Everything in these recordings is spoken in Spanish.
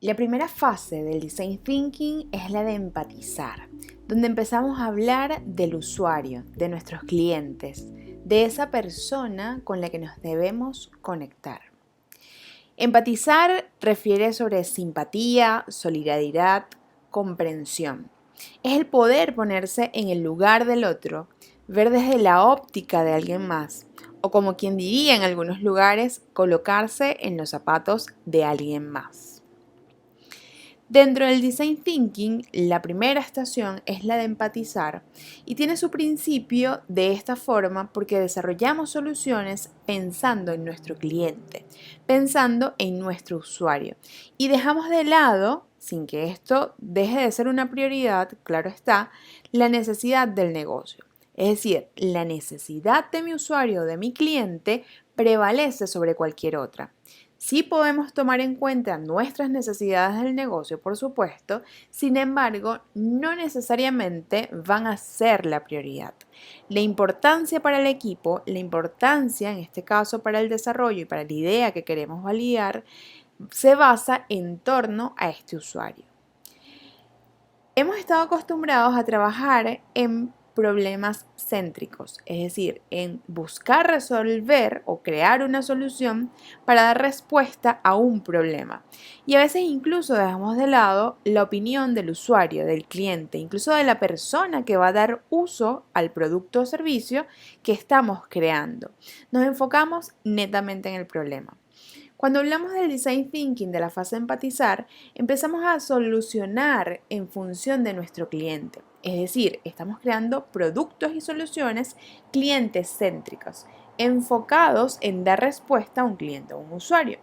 La primera fase del Design Thinking es la de empatizar, donde empezamos a hablar del usuario, de nuestros clientes, de esa persona con la que nos debemos conectar. Empatizar refiere sobre simpatía, solidaridad, comprensión. Es el poder ponerse en el lugar del otro, ver desde la óptica de alguien más, o como quien diría en algunos lugares, colocarse en los zapatos de alguien más. Dentro del Design Thinking, la primera estación es la de empatizar y tiene su principio de esta forma porque desarrollamos soluciones pensando en nuestro cliente, pensando en nuestro usuario y dejamos de lado, sin que esto deje de ser una prioridad, claro está, la necesidad del negocio. Es decir, la necesidad de mi usuario o de mi cliente prevalece sobre cualquier otra. Sí podemos tomar en cuenta nuestras necesidades del negocio, por supuesto, sin embargo, no necesariamente van a ser la prioridad. La importancia para el equipo, la importancia en este caso para el desarrollo y para la idea que queremos validar, se basa en torno a este usuario. Hemos estado acostumbrados a trabajar en problemas céntricos, es decir, en buscar resolver o crear una solución para dar respuesta a un problema. Y a veces incluso dejamos de lado la opinión del usuario, del cliente, incluso de la persona que va a dar uso al producto o servicio que estamos creando. Nos enfocamos netamente en el problema. Cuando hablamos del Design Thinking de la fase de empatizar, empezamos a solucionar en función de nuestro cliente. Es decir, estamos creando productos y soluciones clientes céntricos, enfocados en dar respuesta a un cliente o un usuario.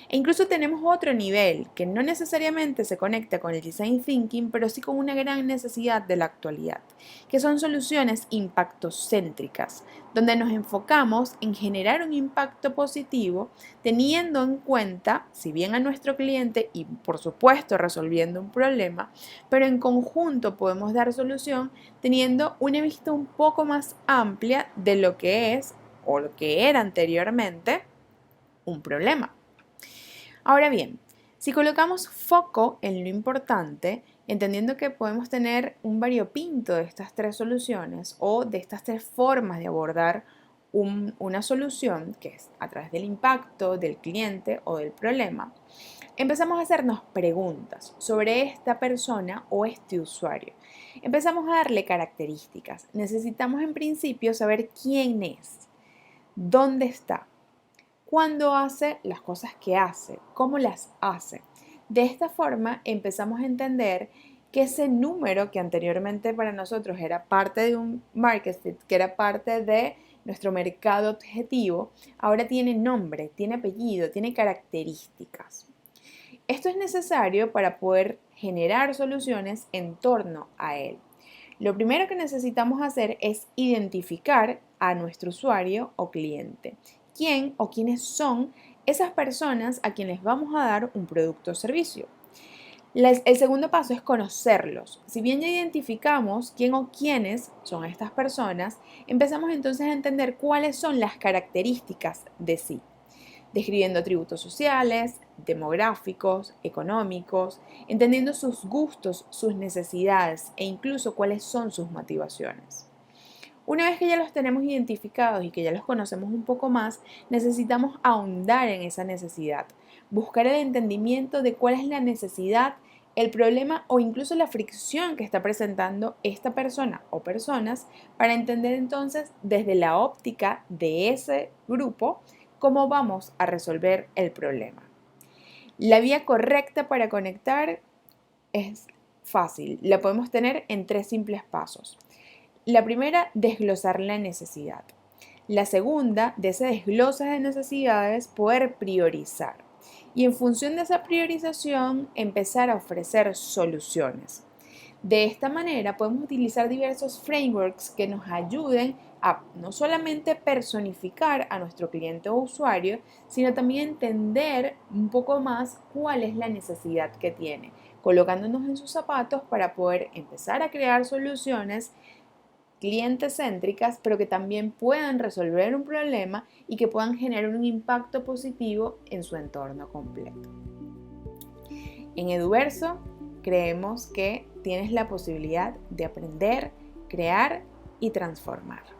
E incluso tenemos otro nivel que no necesariamente se conecta con el Design Thinking, pero sí con una gran necesidad de la actualidad, que son soluciones impactocéntricas, donde nos enfocamos en generar un impacto positivo teniendo en cuenta, si bien a nuestro cliente y por supuesto resolviendo un problema, pero en conjunto podemos dar solución teniendo una vista un poco más amplia de lo que es o lo que era anteriormente un problema. Ahora bien, si colocamos foco en lo importante, entendiendo que podemos tener un variopinto de estas tres soluciones o de estas tres formas de abordar una solución, que es a través del impacto, del cliente o del problema, empezamos a hacernos preguntas sobre esta persona o este usuario. Empezamos a darle características. Necesitamos en principio saber quién es, dónde está, cuándo hace las cosas que hace, cómo las hace. De esta forma empezamos a entender que ese número que anteriormente para nosotros era parte de un market fit, que era parte de nuestro mercado objetivo, ahora tiene nombre, tiene apellido, tiene características. Esto es necesario para poder generar soluciones en torno a él. Lo primero que necesitamos hacer es identificar a nuestro usuario o cliente. ¿Quién o quiénes son esas personas a quienes vamos a dar un producto o servicio? El segundo paso es conocerlos. Si bien ya identificamos quién o quiénes son estas personas, empezamos entonces a entender cuáles son las características de sí, describiendo atributos sociales, demográficos, económicos, entendiendo sus gustos, sus necesidades e incluso cuáles son sus motivaciones. Una vez que ya los tenemos identificados y que ya los conocemos un poco más, necesitamos ahondar en esa necesidad, buscar el entendimiento de cuál es la necesidad, el problema o incluso la fricción que está presentando esta persona o personas para entender entonces desde la óptica de ese grupo cómo vamos a resolver el problema. La vía correcta para conectar es fácil, la podemos tener en tres simples pasos. La primera, desglosar la necesidad. La segunda, de ese desglose de necesidades, poder priorizar. Y en función de esa priorización, empezar a ofrecer soluciones. De esta manera podemos utilizar diversos frameworks que nos ayuden a no solamente personificar a nuestro cliente o usuario, sino también entender un poco más cuál es la necesidad que tiene, colocándonos en sus zapatos para poder empezar a crear soluciones clientes céntricas, pero que también puedan resolver un problema y que puedan generar un impacto positivo en su entorno completo. En Eduverso creemos que tienes la posibilidad de aprender, crear y transformar.